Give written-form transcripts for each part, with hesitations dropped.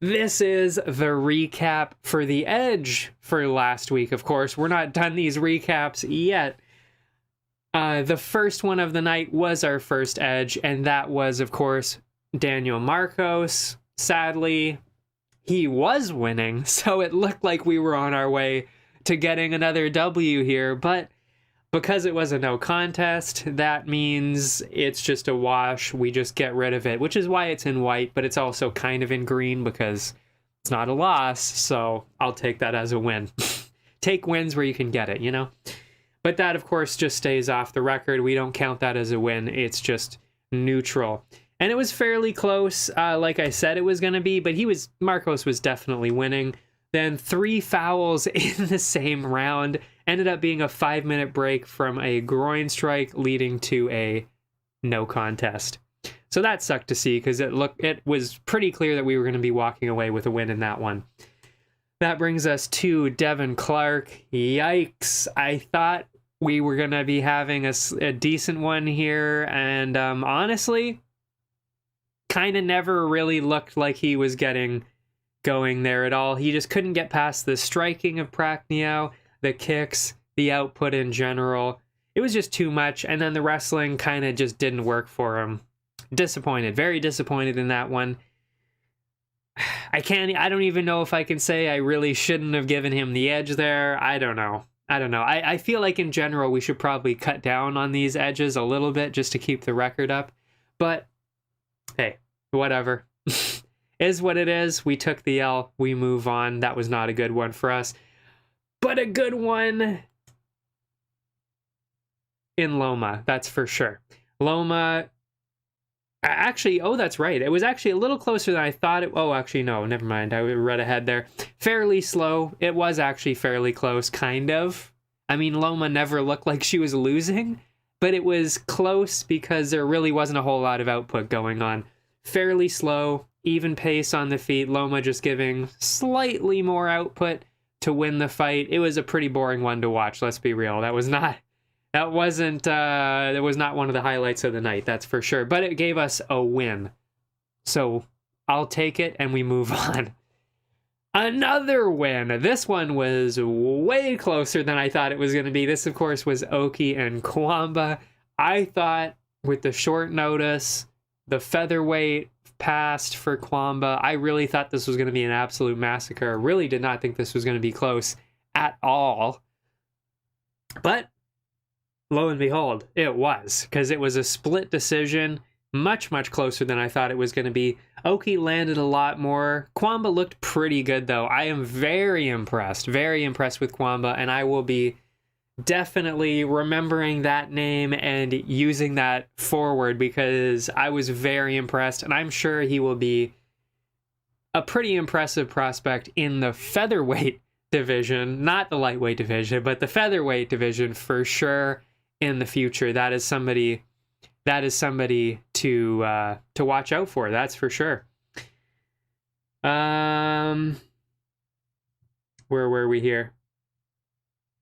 This is the recap for the Edge for last week. Of course, we're not done these recaps yet. The first one of the night was our first Edge, and that was, of course, Daniel Marcos. Sadly, he was winning, so it looked like we were on our way to getting another W here, but because it was a no contest, that means it's just a wash. We just get rid of it, which is why it's in white, but it's also kind of in green because it's not a loss, so I'll take that as a win. Take wins where you can get it, you know? But that, of course, just stays off the record. We don't count that as a win. It's just neutral. And it was fairly close, like I said it was going to be, but Marcos was definitely winning. Then 3 fouls in the same round. Ended up being a 5-minute break from a groin strike leading to a no contest. So that sucked to see because it was pretty clear that we were going to be walking away with a win in that one. That brings us to Devin Clark. Yikes. I thought we were going to be having a decent one here, and honestly, kind of never really looked like he was getting going there at all. He just couldn't get past the striking of Prachnio, the kicks, the output in general. It was just too much, and then the wrestling kind of just didn't work for him. Disappointed, very disappointed in that one. I don't even know if I can say I really shouldn't have given him the edge there. I don't know. I feel like in general we should probably cut down on these edges a little bit just to keep the record up. But hey, whatever. Is what it is. We took the L. We move on. That was not a good one for us. But a good one in Loma, that's for sure. Loma, actually, that's right. It was actually a little closer than I thought it. Oh, actually, no, never mind. I read ahead there. Fairly slow. It was actually fairly close, kind of. I mean, Loma never looked like she was losing, but it was close because there really wasn't a whole lot of output going on. Fairly slow, even pace on the feet. Loma just giving slightly more output to win the fight. It was a pretty boring one to watch, let's be real. That was not one of the highlights of the night, that's for sure. But it gave us a win. So I'll take it and we move on. Another win. This one was way closer than I thought it was going to be. This, of course, was Oki and Kwamba. I thought with the short notice, the featherweight passed for Kwamba. I really thought this was going to be an absolute massacre. I really did not think this was going to be close at all. But lo and behold, it was, because it was a split decision, much, much closer than I thought it was going to be. Oki landed a lot more. Kwamba looked pretty good, though. I am very impressed with Kwamba, and I will be definitely remembering that name and using that forward because I was very impressed, and I'm sure he will be a pretty impressive prospect in the featherweight division, not the lightweight division, but the featherweight division for sure in the future. That is somebody to watch out for, that's for sure. Where were we here?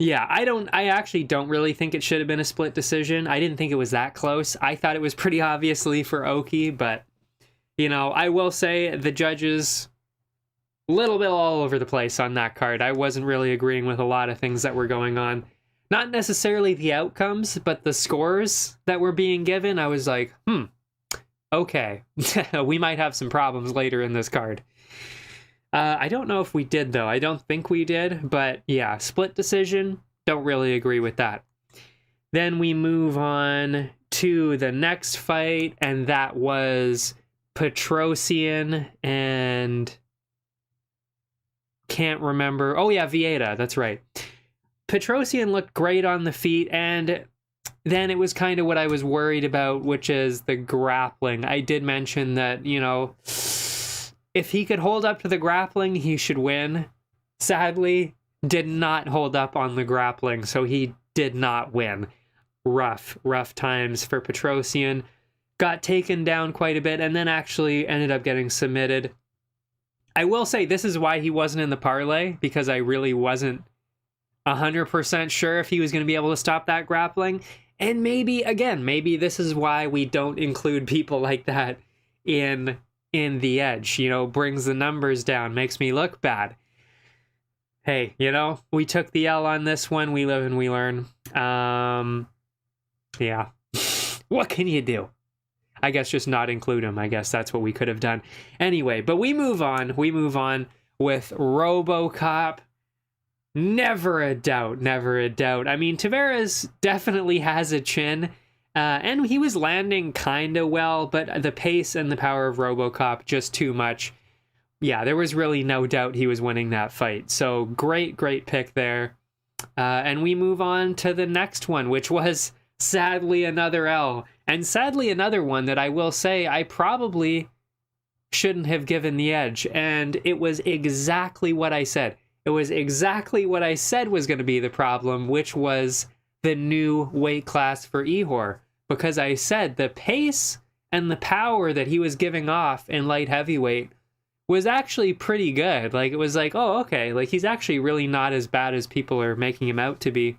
Yeah, I actually don't really think it should have been a split decision. I didn't think it was that close. I thought it was pretty obviously for Oki, but, you know, I will say the judges, a little bit all over the place on that card. I wasn't really agreeing with a lot of things that were going on. Not necessarily the outcomes, but the scores that were being given. I was like, okay, we might have some problems later in this card. I don't know if we did, though. I don't think we did, but yeah, split decision, don't really agree with that. Then we move on to the next fight, and that was Petrosian and can't remember. Oh yeah, Vieta, that's right. Petrosian looked great on the feet, and then it was kind of what I was worried about, which is the grappling. I did mention that, you know, if he could hold up to the grappling, he should win. Sadly, did not hold up on the grappling, so he did not win. Rough times for Petrosian. Got taken down quite a bit, and then actually ended up getting submitted. I will say this is why he wasn't in the parlay, because I really wasn't 100% sure if he was going to be able to stop that grappling. And maybe this is why we don't include people like that in in the edge, you know, brings the numbers down, makes me look bad. Hey, you know, we took the L on this one. We live and we learn. Yeah. What can you do? I guess just not include him. I guess that's what we could have done. Anyway, but we move on. We move on with RoboCop. Never a doubt. Never a doubt. I mean, Tavares definitely has a chin. And he was landing kind of well, but the pace and the power of RoboCop, just too much. Yeah, there was really no doubt he was winning that fight. So great pick there. And we move on to the next one, which was sadly another L. And sadly another one that I will say I probably shouldn't have given the edge. And it was exactly what I said. It was exactly what I said was going to be the problem, which was the new weight class for Ihor. Because I said the pace and the power that he was giving off in light heavyweight was actually pretty good. Like, it was like, oh, okay, like, he's actually really not as bad as people are making him out to be.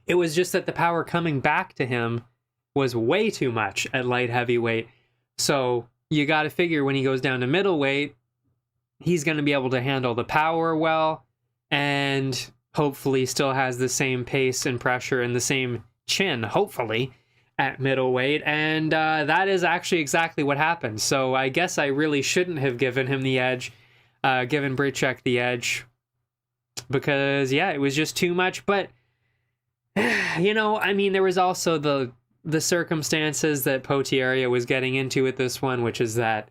It was just that the power coming back to him was way too much at light heavyweight. So you got to figure when he goes down to middleweight, he's going to be able to handle the power well, and hopefully still has the same pace and pressure and the same chin, hopefully, at middleweight. And that is actually exactly what happened. So I guess I really shouldn't have given him the edge, given Brychek the edge, because, yeah, it was just too much. But, you know, I mean, there was also the circumstances that Potiera was getting into with this one, which is that,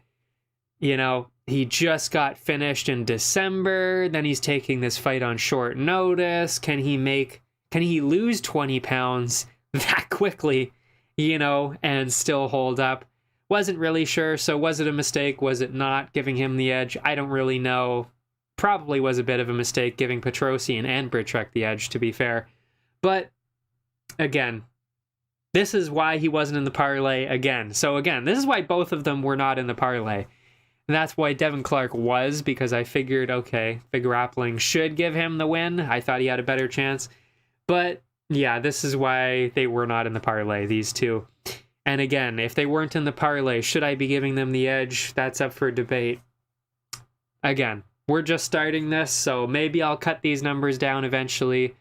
you know, he just got finished in December, then he's taking this fight on short notice. Can he lose 20 pounds that quickly, you know, and still hold up? Wasn't really sure. So was it a mistake? Was it not giving him the edge? I don't really know. Probably was a bit of a mistake giving Petrosian and Brychek the edge, to be fair. But again, this is why he wasn't in the parlay again. So again, this is why both of them were not in the parlay. And that's why Devin Clark was, because I figured, okay, the grappling should give him the win. I thought he had a better chance. But yeah, this is why they were not in the parlay, these two. And again, if they weren't in the parlay, should I be giving them the edge? That's up for debate. Again, we're just starting this, so maybe I'll cut these numbers down eventually.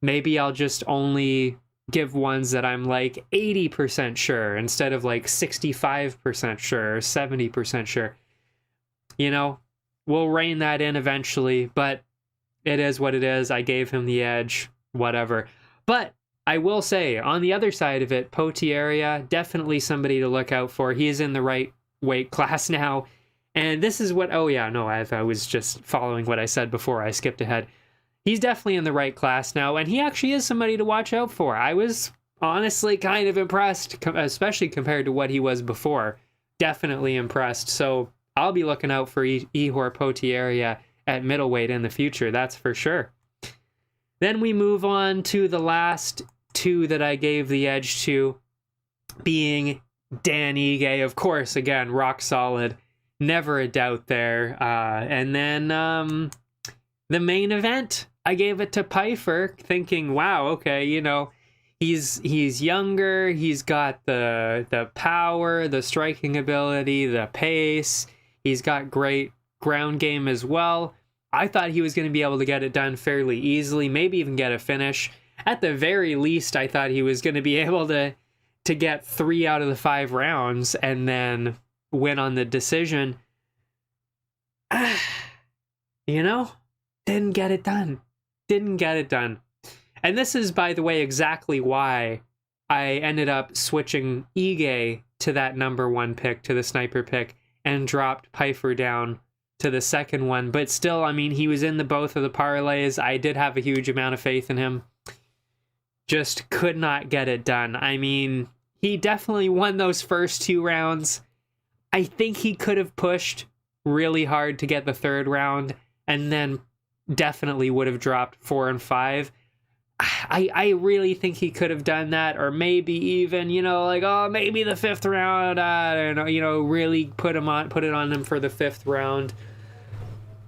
Maybe I'll just only give ones that I'm like 80% sure instead of like 65% sure or 70% sure. You know, we'll rein that in eventually, but it is what it is. I gave him the edge, whatever. But I will say, on the other side of it, Potiera, definitely somebody to look out for. He is in the right weight class now. And this is what, oh yeah, no, I was just following what I said before. I skipped ahead. He's definitely in the right class now, and he actually is somebody to watch out for. I was honestly kind of impressed, especially compared to what he was before. Definitely impressed. So I'll be looking out for Ihor Potiera at middleweight in the future, that's for sure. Then we move on to the last two that I gave the edge to, being Dan Ige, of course, again, rock solid. Never a doubt there. And then the main event, I gave it to Pyfer, thinking, wow, okay, you know, he's younger, he's got the power, the striking ability, the pace, he's got great ground game as well. I thought he was going to be able to get it done fairly easily, maybe even get a finish. At the very least, I thought he was going to be able to get 3 out of the 5 rounds and then win on the decision. You know, didn't get it done. And this is, by the way, exactly why I ended up switching Ige to that number 1 pick, to the sniper pick, and dropped Pyfer down to the second one. But still, I mean, he was in both of the parlays. I did have a huge amount of faith in him. Just could not get it done. I mean, he definitely won those first 2 rounds. I think he could have pushed really hard to get the 3rd round, and then definitely would have dropped 4 and 5. I really think he could have done that, or maybe even, you know, like, oh, maybe the 5th round, I don't know, you know, really put it on him for the 5th round.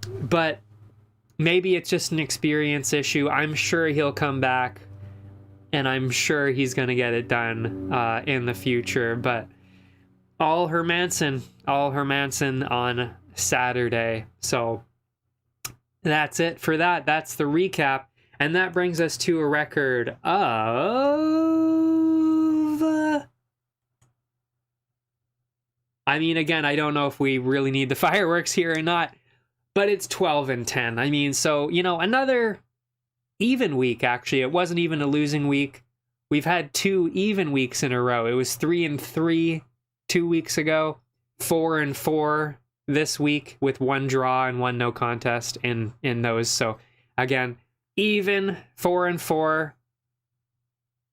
But maybe it's just an experience issue. I'm sure he'll come back, and I'm sure he's going to get it done in the future. But all Hermanson on Saturday. So that's it for that. That's the recap. And that brings us to a record of... I mean, again, I don't know if we really need the fireworks here or not, but it's 12-10. I mean, so, you know, another even week, actually. It wasn't even a losing week. We've had 2 even weeks in a row. It was 3-3 2 weeks ago, 4-4 this week with 1 draw and 1 no contest in those. So, again, even 4-4.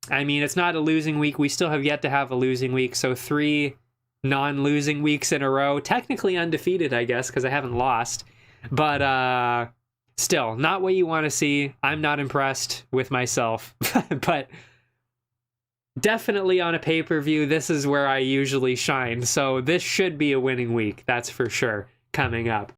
I mean, it's not a losing week. We still have yet to have a losing week. So 3 non-losing weeks in a row. Technically undefeated, I guess, because I haven't lost. But still, not what you want to see. I'm not impressed with myself. But definitely on a pay-per-view, this is where I usually shine. So this should be a winning week. That's for sure coming up.